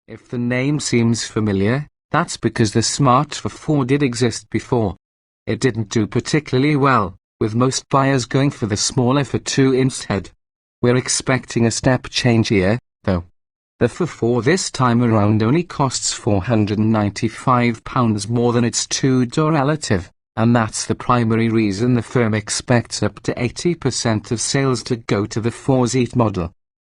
If the name seems familiar, that's because the Smart Forfour did exist before. It didn't do particularly well, with most buyers going for the smaller Fortwo instead. We're expecting a step change here, though. The Forfour this time around only costs £495 more than its two-door relative, and that's the primary reason the firm expects up to 80% of sales to go to the 4-seat model.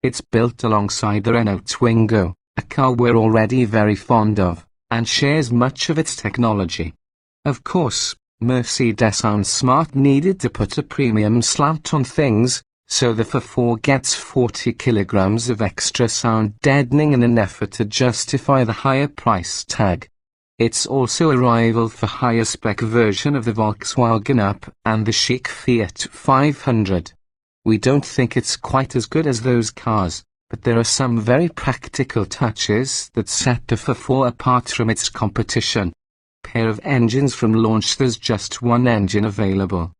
It's built alongside the Renault Twingo, a car we're already very fond of, and shares much of its technology. Of course, Mercedes sounds smart needed to put a premium slant on things, so the Forfour gets 40 kilograms of extra sound deadening in an effort to justify the higher price tag. It's also a rival for higher spec version of the Volkswagen Up and the chic Fiat 500. We don't think it's quite as good as those cars, but there are some very practical touches that set the Forfour apart from its competition. Pair of engines from launch. There's just one engine available.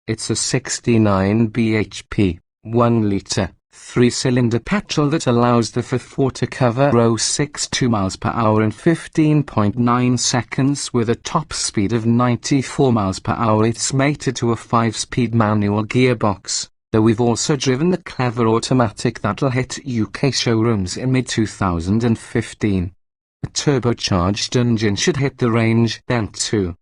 It's a 69 bhp, 1-litre, 3-cylinder petrol that allows the Forfour to cover 0.62 miles per hour in 15.9 seconds with a top speed of 94 miles per hour. It's mated to a 5-speed manual gearbox, though we've also driven the clever automatic that'll hit UK showrooms in mid-2015. A turbocharged engine should hit the range then too.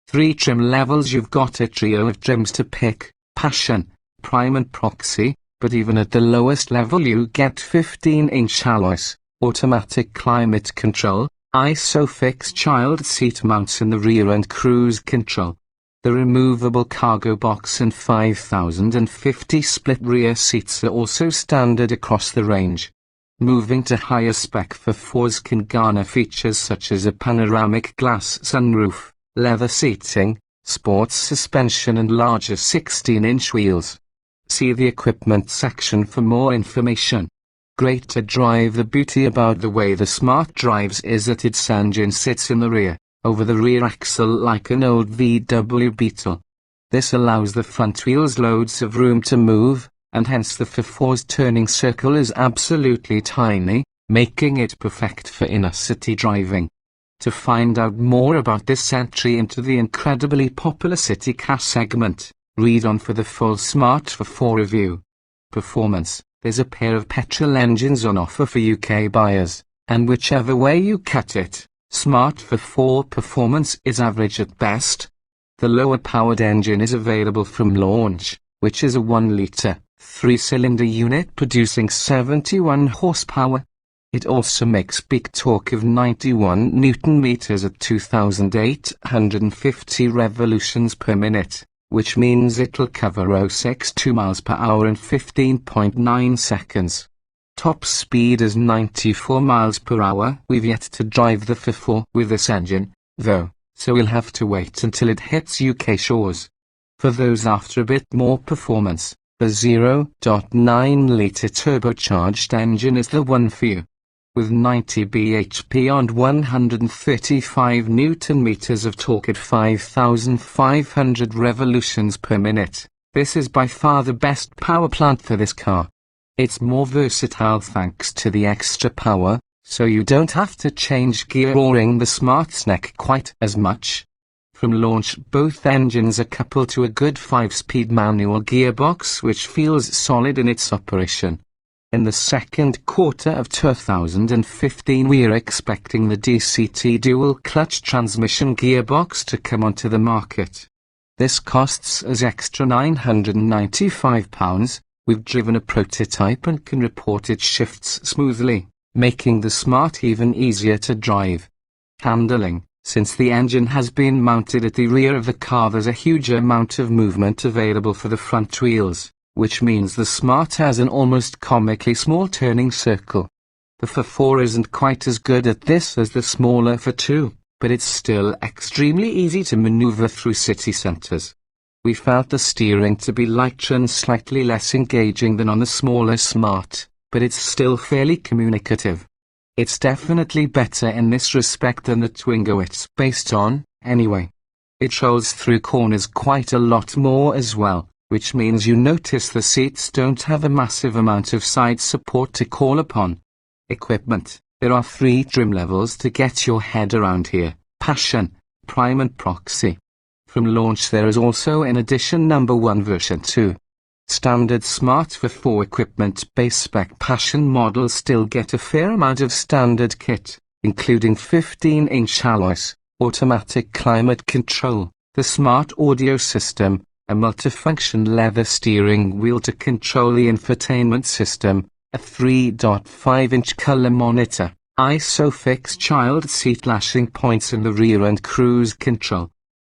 3 trim levels. You've got a trio of trims to pick: Passion, Prime and Proxy, but even at the lowest level you get 15-inch alloys, automatic climate control, ISOFIX child seat mounts in the rear and cruise control. The removable cargo box and 5050 split rear seats are also standard across the range. Moving to higher spec Forfours can garner features such as a panoramic glass sunroof, leather seating, sports suspension and larger 16-inch wheels. See the equipment section for more information. Great to drive. The beauty about the way the Smart drives is that its engine sits in the rear, over the rear axle like an old VW Beetle. This allows the front wheels loads of room to move, and hence the Forfour's turning circle is absolutely tiny, making it perfect for inner-city driving. To find out more about this entry into the incredibly popular city car segment, read on for the full Smart Forfour review. Performance. There's a pair of petrol engines on offer for UK buyers, and whichever way you cut it, Smart Forfour performance is average at best. The lower-powered engine is available from launch, which is a 1-litre, 3-cylinder unit producing 71 horsepower. It also makes peak torque of 91 Nm at 2,850 revolutions per minute, which means it'll cover 0.62 miles per hour in 15.9 seconds. Top speed is 94 miles per hour. We've yet to drive the Forfour with this engine, though, so we'll have to wait until it hits UK shores. For those after a bit more performance, the 0.9-litre turbocharged engine is the one for you. With 90 bhp and 135 Nm of torque at 5,500 revolutions per minute, this is by far the best power plant for this car. It's more versatile thanks to the extra power, so you don't have to change gear or wring the Smart's neck quite as much. From launch, both engines are coupled to a good 5-speed manual gearbox which feels solid in its operation. In the second quarter of 2015 we're expecting the DCT dual-clutch transmission gearbox to come onto the market. This costs us extra £995. We've driven a prototype and can report it shifts smoothly, making the Smart even easier to drive. Handling. Since the engine has been mounted at the rear of the car, there's a huge amount of movement available for the front wheels, which means the Smart has an almost comically small turning circle. The Forfour isn't quite as good at this as the smaller Fortwo, but it's still extremely easy to maneuver through city centres. We felt the steering to be lighter and slightly less engaging than on the smaller Smart, but it's still fairly communicative. It's definitely better in this respect than the Twingo it's based on, anyway. It rolls through corners quite a lot more as well, which means you notice the seats don't have a massive amount of side support to call upon. Equipment. There are 3 trim levels to get your head around here: Passion, Prime and Proxy. From launch there is also in addition number 1 version 2. Standard Smart Forfour equipment base spec Passion models still get a fair amount of standard kit, including 15-inch alloys, automatic climate control, the smart audio system, a multifunction leather steering wheel to control the infotainment system, a 3.5-inch color monitor, ISOFIX child seat lashing points in the rear and cruise control.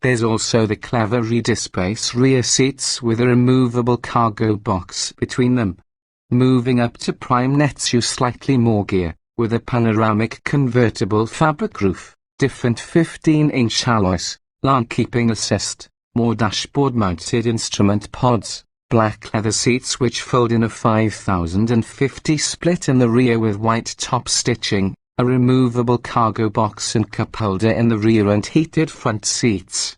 There's also the clever redisplace rear seats with a removable cargo box between them. Moving up to Prime nets you slightly more gear, with a panoramic convertible fabric roof, different 15-inch alloys, lane keeping assist, more dashboard-mounted instrument pods, black leather seats which fold in a 5050 split in the rear with white top stitching, a removable cargo box and cup holder in the rear and heated front seats.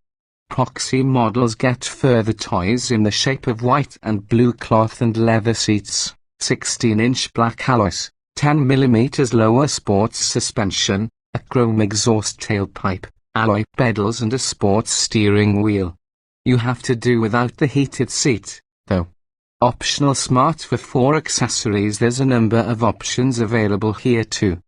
Proxy models get further toys in the shape of white and blue cloth and leather seats, 16-inch black alloys, 10mm lower sports suspension, a chrome exhaust tailpipe, alloy pedals and a sports steering wheel. You have to do without the heated seat, though. Optional Smart Forfour accessories. There's a number of options available here too.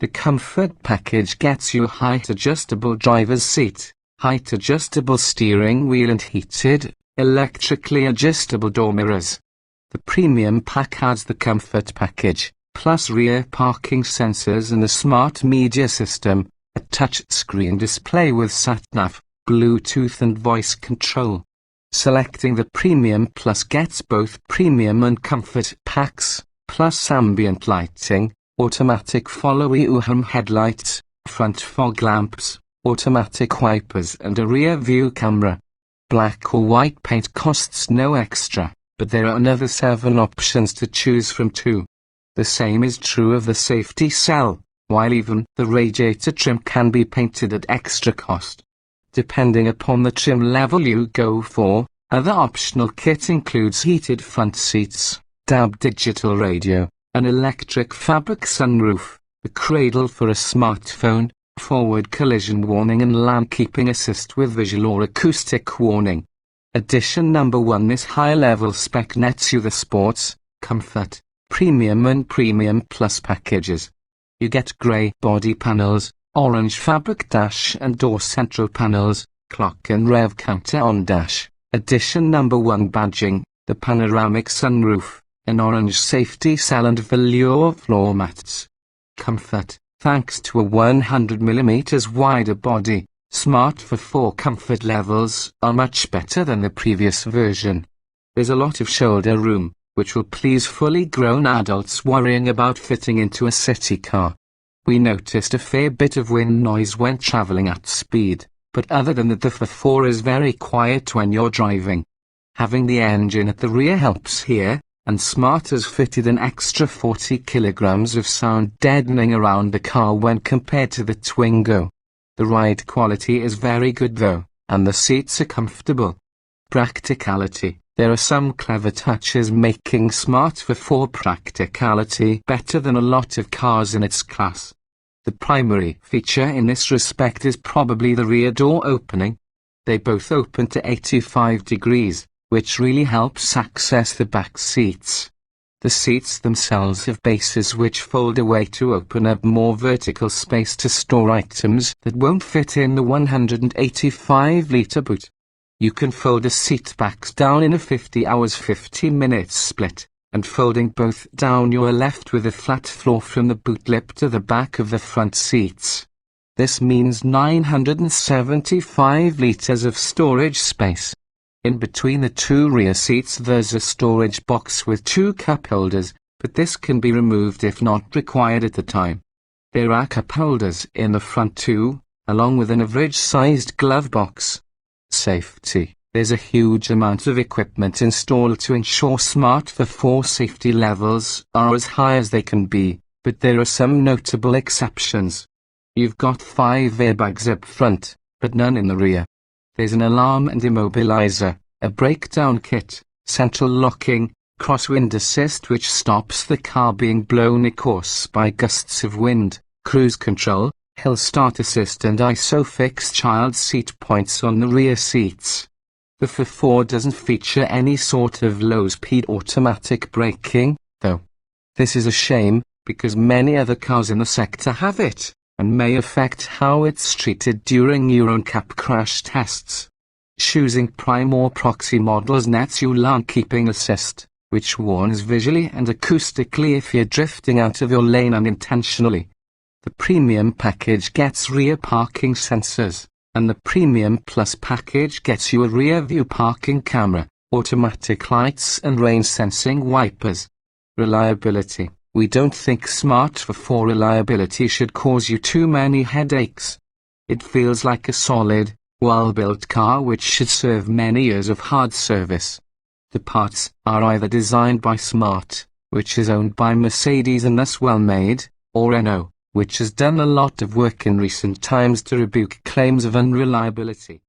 The comfort package gets you a height adjustable driver's seat, height adjustable steering wheel and heated, electrically adjustable door mirrors. The premium pack adds the comfort package, plus rear parking sensors and the smart media system, a touchscreen display with sat-nav, Bluetooth and voice control. Selecting the Premium Plus gets both Premium and Comfort packs, plus ambient lighting, automatic follow-you-home headlights, front fog lamps, automatic wipers and a rear view camera. Black or white paint costs no extra, but there are another 7 options to choose from too. The same is true of the safety cell, while even the radiator trim can be painted at extra cost. Depending upon the trim level you go for, other optional kit includes heated front seats, DAB digital radio, an electric fabric sunroof, a cradle for a smartphone, forward collision warning and lane keeping assist with visual or acoustic warning. Addition number 1. This high-level spec nets you the sports, comfort, premium and premium plus packages. You get grey body panels, orange fabric dash and door central panels, clock and rev counter on dash. Addition number 1. Badging, the panoramic sunroof, an orange safety cell and velour floor mats. Comfort, thanks to a 100mm wider body, Smart Forfour comfort levels are much better than the previous version. There's a lot of shoulder room, which will please fully grown adults worrying about fitting into a city car. We noticed a fair bit of wind noise when traveling at speed, but other than that the Forfour is very quiet when you're driving. Having the engine at the rear helps here, and Smart has fitted an extra 40 kilograms of sound deadening around the car when compared to the Twingo. The ride quality is very good though, and the seats are comfortable. Practicality. There are some clever touches making Smart Forfour Practicality better than a lot of cars in its class. The primary feature in this respect is probably the rear door opening. They both open to 85 degrees, which really helps access the back seats. The seats themselves have bases which fold away to open up more vertical space to store items that won't fit in the 185-litre boot. You can fold the seat backs down in a 50 hours 50 minutes split, and folding both down you are left with a flat floor from the boot lip to the back of the front seats. This means 975 litres of storage space. In between the 2 rear seats there's a storage box with 2 cup holders, but this can be removed if not required at the time. There are cup holders in the front too, along with an average-sized glove box. Safety. There's a huge amount of equipment installed to ensure Smart Forfour safety levels are as high as they can be, but there are some notable exceptions. You've got 5 airbags up front, but none in the rear. There's an alarm and immobilizer, a breakdown kit, central locking, crosswind assist which stops the car being blown a course by gusts of wind, cruise control, hill start assist and ISOFIX child seat points on the rear seats. The Forfour doesn't feature any sort of low-speed automatic braking, though. This is a shame, because many other cars in the sector have it, and may affect how it's treated during Euro NCAP crash tests. Choosing prime or proxy models nets you lane keeping assist, which warns visually and acoustically if you're drifting out of your lane unintentionally. The Premium package gets rear parking sensors, and the Premium Plus package gets you a rear view parking camera, automatic lights and rain sensing wipers. Reliability. We don't think Smart Forfour reliability should cause you too many headaches. It feels like a solid, well-built car which should serve many years of hard service. The parts are either designed by Smart, which is owned by Mercedes and thus well made, or Renault, which has done a lot of work in recent times to rebuke claims of unreliability.